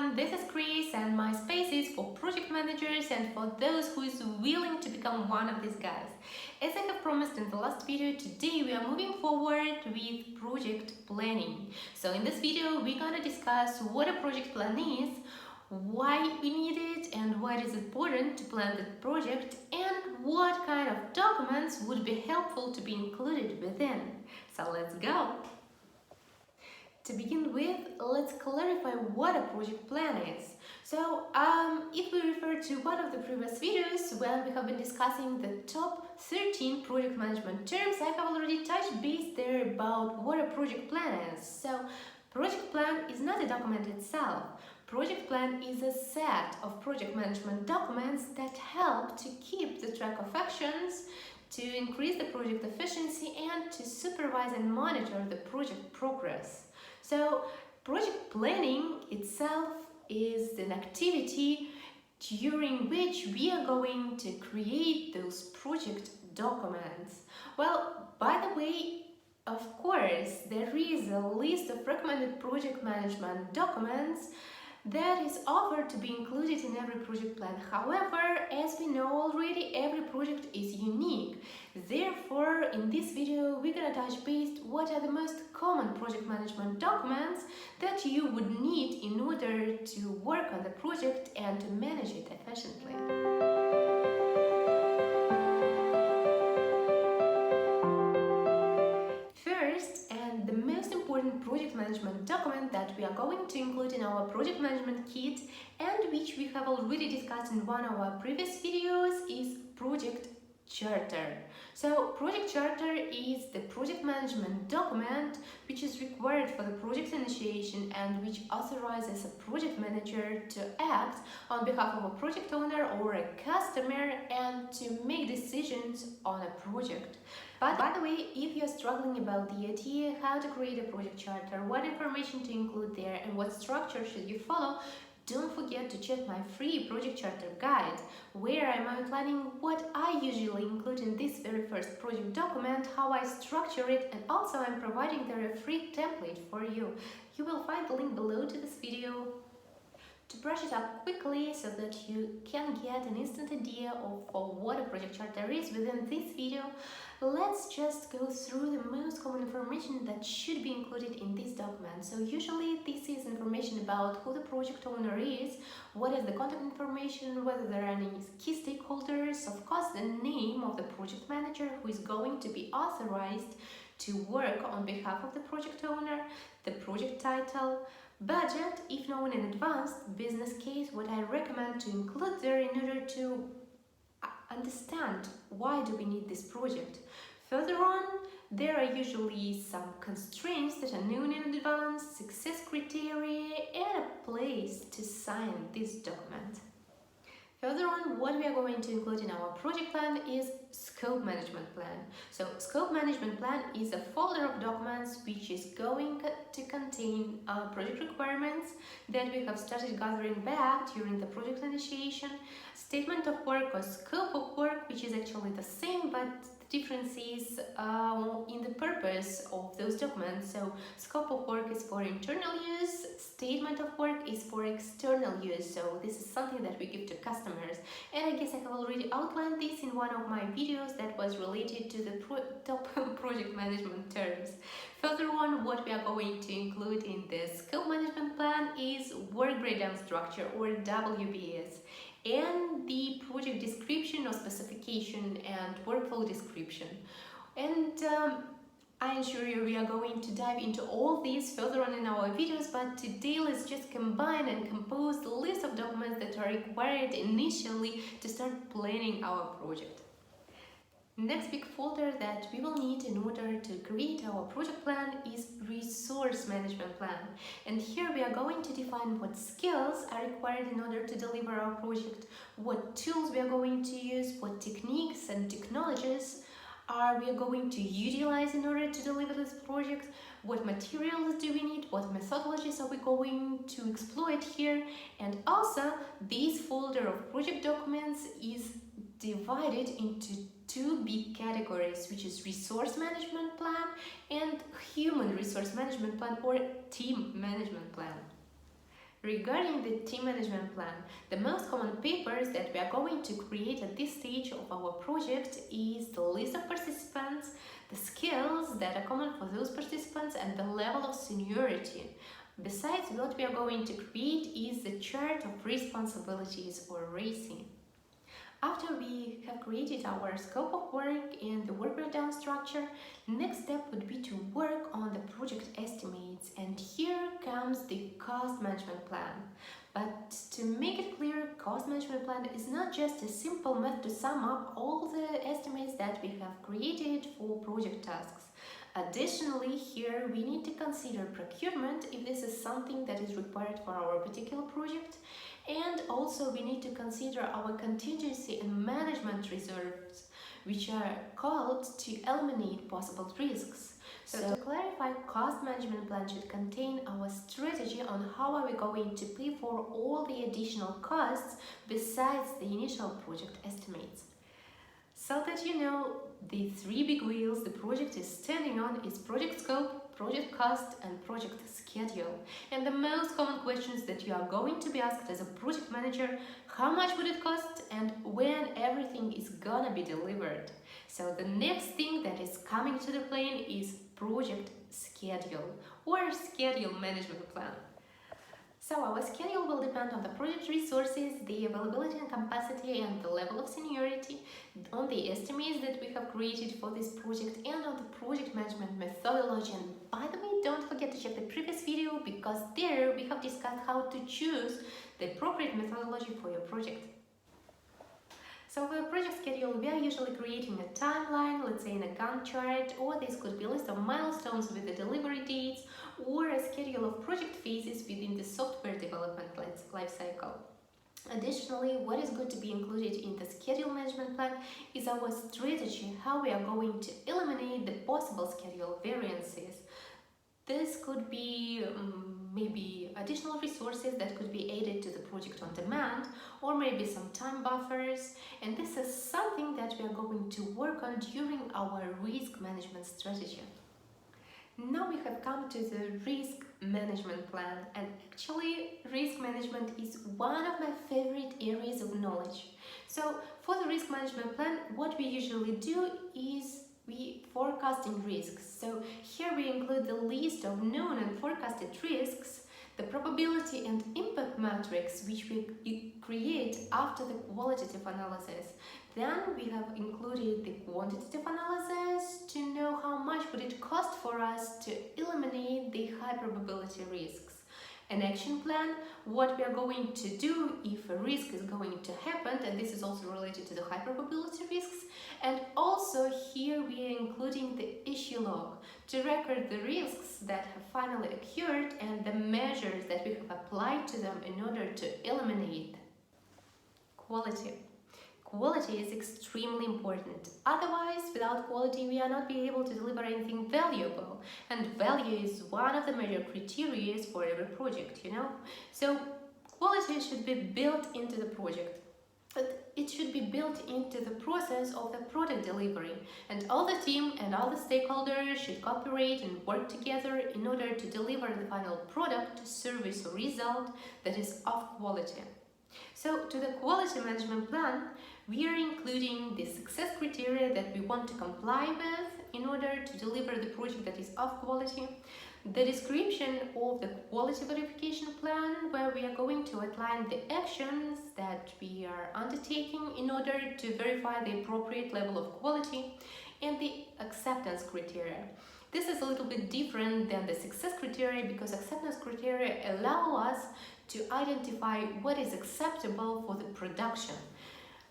everyone, this is Chris and my space is for project managers and for those who is willing to become one of these guys. As I have promised in the last video, today we are moving forward with project planning. So in this video we're gonna discuss what a project plan is, why we need it and why it is important to plan the project, and what kind of documents would be helpful to be included within. So let's go! To begin with, let's clarify what a project plan is. So, if we refer to one of the previous videos when we have been discussing the top 13 project management terms, I have already touched base there about what a project plan is. So, project plan is not a document itself. Project plan is a set of project management documents that help to keep the track of actions, to increase the project efficiency, and to supervise and monitor the project progress. So, project planning itself is an activity during which we are going to create those project documents. Well, by the way, of course, there is a list of recommended project management documents that is offered to be included in every project plan. However, as we know already, every project is unique. Therefore, in this video, we're gonna touch base what are the most common project management documents that you would need in order to work on the project and to manage it efficiently. Project management document that we are going to include in our project management kit and which we have already discussed in one of our previous videos is project charter. So project charter is the project management document which is required for the project initiation and which authorizes a project manager to act on behalf of a project owner or a customer and to make decisions on a project. But by the way, if you're struggling about the idea how to create a project charter, what information to include there and what structure should you follow, don't forget to check my free project charter guide, where I'm outlining what I usually include in this very first project document, how I structure it, and also I'm providing there a free template for you. You will find the link below to this video. To brush it up quickly so that you can get an instant idea of what a project charter is within this video, let's just go through the most common information that should be included in this document. So usually this is information about who the project owner is, what is the contact information, whether there are any key stakeholders, of course the name of the project manager who is going to be authorized to work on behalf of the project owner, the project title, budget, if known in advance, business case, what I recommend to include there in order to understand why do we need this project. Further on, there are usually some constraints that are known in advance, success criteria, and a place to sign this document. Further on, what we are going to include in our project plan is scope management plan. So scope management plan is a folder of documents which is going to contain project requirements that we have started gathering back during the project initiation, statement of work or scope of work, which is actually the same, but the difference is in the purpose of those documents. So scope of work is for internal use, statement of work is for external use, so this is something that we give to customers, and I guess I have already outlined this in one of my videos that was related to the top project management terms. Further on, what we are going to include in the scope management plan is work breakdown structure or WBS, and the project description or specification and workflow description. And I assure you we are going to dive into all these further on in our videos, but today let's just combine and compose the list of documents that are required initially to start planning our project. Next big folder that we will need in order to create our project plan is resource management plan. And here we are going to define what skills are required in order to deliver our project, what tools we are going to use, what techniques and technologies we are going to utilize in order to deliver this project, what materials do we need, what methodologies are we going to exploit here, and also this folder of project documents is divided into two big categories, which is resource management plan and human resource management plan or team management plan. Regarding the team management plan, the most common papers that we are going to create at this stage of our project is the list of participants, the skills that are common for those participants, and the level of seniority. Besides, what we are going to create is the chart of responsibilities or RACI. After we have created our scope of work and the work breakdown structure, next step would be to work on the project estimates, and here comes the cost management plan. But to make it clear, cost management plan is not just a simple method to sum up all the estimates that we have created for project tasks. Additionally, here we need to consider procurement if this is something that is required for our particular project, and also we need to consider our contingency and management reserves, which are called to eliminate possible risks. So to clarify, cost management plan should contain our strategy on how are we going to pay for all the additional costs besides the initial project estimates. So that you know, the three big wheels the project is standing on is project scope, project cost, and project schedule. And the most common questions that you are going to be asked as a project manager: how much would it cost and when everything is gonna be delivered? So the next thing that is coming to the plane is project schedule or schedule management plan. So our schedule will depend on the project resources, the availability and capacity, and the level of seniority, on the estimates that we have created for this project, and on the project management methodology. And by the way, don't forget to check the previous video, because there we have discussed how to choose the appropriate methodology for your project. So for a project schedule, we are usually creating a timeline, let's say in a Gantt chart, or this could be a list of milestones with the delivery dates, or a schedule of project phases within the software development lifecycle. Additionally, what is good to be included in the schedule management plan is our strategy, how we are going to eliminate the possible schedule variances. This could be maybe additional resources that could be added to the project on demand, or maybe some time buffers, and this is something that we are going to work on during our risk management strategy. Now we have come to the risk management plan, and actually risk management is one of my favorite areas of knowledge. So for the risk management plan, what we usually do is we forecasting risks. So here we include the list of known and forecasted risks, the probability and impact matrix which we create after the qualitative analysis. Then we have included the quantitative analysis to know how much would it cost for us to eliminate the high probability risks. An action plan, what we are going to do if a risk is going to happen, and this is also related to the high probability risks. And also here we are including the issue log to record the risks that have finally occurred and the measures that we have applied to them in order to eliminate. Quality. Quality is extremely important. Otherwise, without quality, we are not be able to deliver anything valuable. And value is one of the major criteria for every project, you know. So quality should be built into the project. But it should be built into the process of the product delivery. And all the team and all the stakeholders should cooperate and work together in order to deliver the final product, service, or result that is of quality. So to the quality management plan, we are including the success criteria that we want to comply with in order to deliver the project that is of quality, the description of the quality verification plan, where we are going to outline the actions that we are undertaking in order to verify the appropriate level of quality, and the acceptance criteria. This is a little bit different than the success criteria, because acceptance criteria allow us to identify what is acceptable for the production.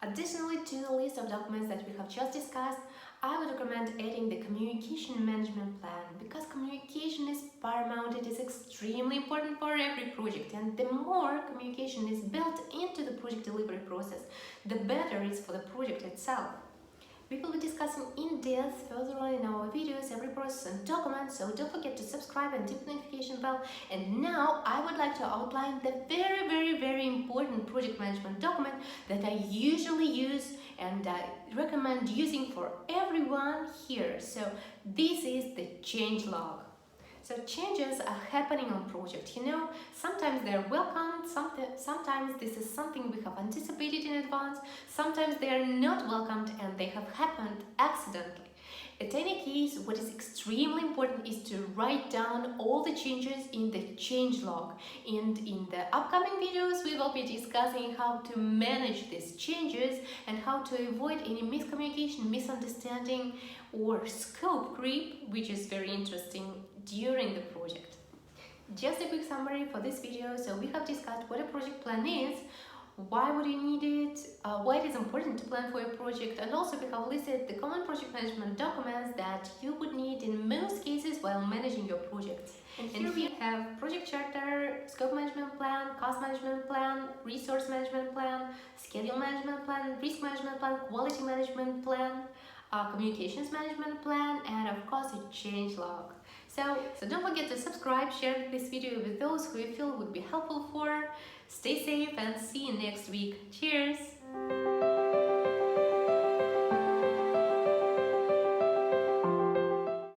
Additionally to the list of documents that we have just discussed, I would recommend adding the communication management plan, because communication is paramount. It is extremely important for every project, and the more communication is built into the project delivery process, the better it is for the project itself. We will be discussing in depth further on in our videos every process and document, so don't forget to subscribe and tap the notification bell. And now I would like to outline the very important project management document that I usually use and I recommend using for everyone here. So this is the change log. So changes are happening on project. Sometimes they're welcomed, sometimes this is something we have anticipated in advance, sometimes they are not welcomed and they have happened accidentally. In any case, what is extremely important is to write down all the changes in the change log. And in the upcoming videos, we will be discussing how to manage these changes and how to avoid any miscommunication, misunderstanding, or scope creep, which is very interesting during the project. Just a quick summary for this video. So we have discussed what a project plan is, why would you need it, why it is important to plan for your project, and also we have listed the common project management documents that you would need in most cases while managing your projects. And here we have project charter, scope management plan, cost management plan, resource management plan, schedule management plan, risk management plan, quality management plan, communications management plan, and of course a change log. So don't forget to subscribe, share this video with those who you feel would be helpful for. Stay safe and see you next week. Cheers!